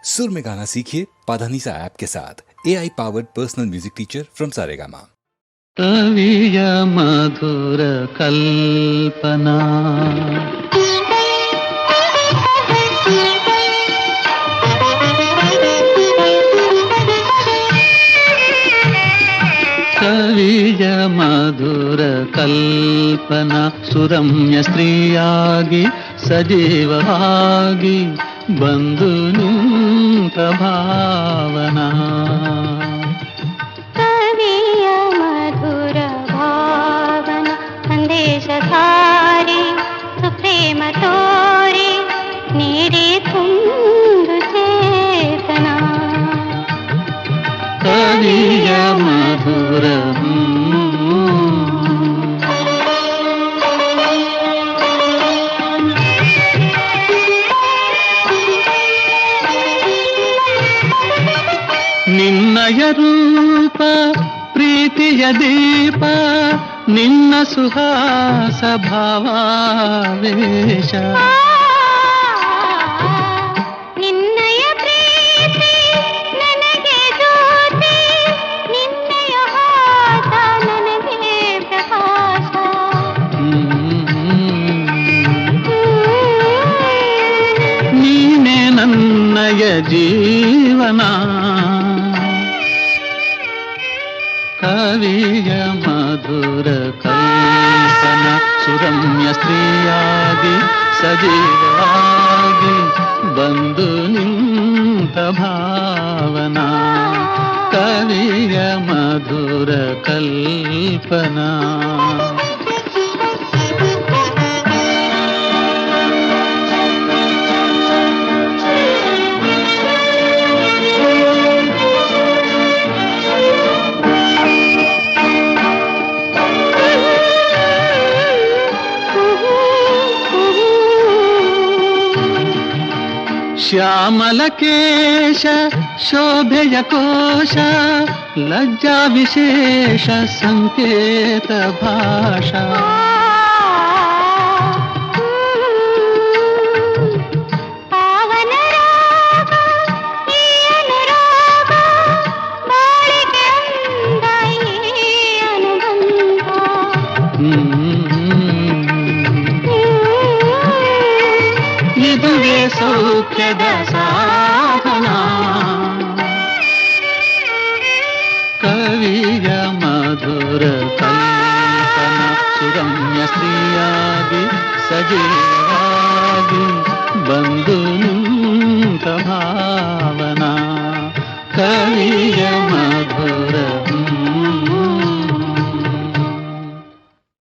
सुर में गाना सीखिए पाधानीसा ऐप के साथ। AI powered personal music teacher from Saregama. कविय मधुर कल्पना ಕವಿಯ ಮಧುರ ಕಲ್ಪನಾ ಸುರಮ್ಯ ಸ್ತ್ರೀಯಾಗಿ ಸಜೀವವಾಗಿ ಬಂದು ನಿಂತ ಭಾವನಾ ಕವಿಯ ಮಧುರ ಭಾವನ ಸಂದೇಶ ಸಾರಿ ಸುಪ್ರೇಮ ತೋರಿ ನೀಡಿ ತುಂಬು ಚೇತನ ಕವಿಯ ಮಧುರ ನಿನ್ನಯ ರೂಪ ಪ್ರೀತಿಯ ದೀಪ ನಿನ್ನ ಸುಹಾಸ ಭಾವಾವೇಶ ನಿನ್ನಯ ಪ್ರೀತಿ ನನಗೆ ಜ್ಯೋತಿ ನಿನ್ನಯ ಹಾಸ ನನಗೆ ಪ್ರಕಾಶ ನೀನೆ ನನ್ನಯ ಜೀವನ ಕವಿಯ ಮಧುರ ಕಲ್ಪನ ಸುರಮ್ಯ ಸ್ತ್ರೀಯಾಗಿ ಸಜೀವವಾಗಿ ಬಂದು ನಿಂತ ಭಾವನಾ ಕವಿಯ ಮಧುರ ಕಲ್ಪನಾ ಶ್ಯಾಮಲಕೇಶ ಶೋಭೆಯ ಕೋಶ ಲಜ್ಜಾ ವಿಶೇಷ ಸಂಕೇತ ಭಾಷಾ ಪಾವನ ರಾಗ ಈ ಅನುರಾಗ ಬಾಳಿಗೆ ಅಂದ ಈ ಅನುಬಂಧ ಇದುವೇ ಸೌಖ್ಯದ ಸಾಧನ ಕವಿಯ ಮಧುರ ಕಲ್ಪನ ಸುರಮ್ಯ ಸ್ತ್ರೀಯಾಗಿ ಸಜೀವವಾಗಿ ಬಂದು ನಿಂತ ಭಾವನಾ ಕವಿಯ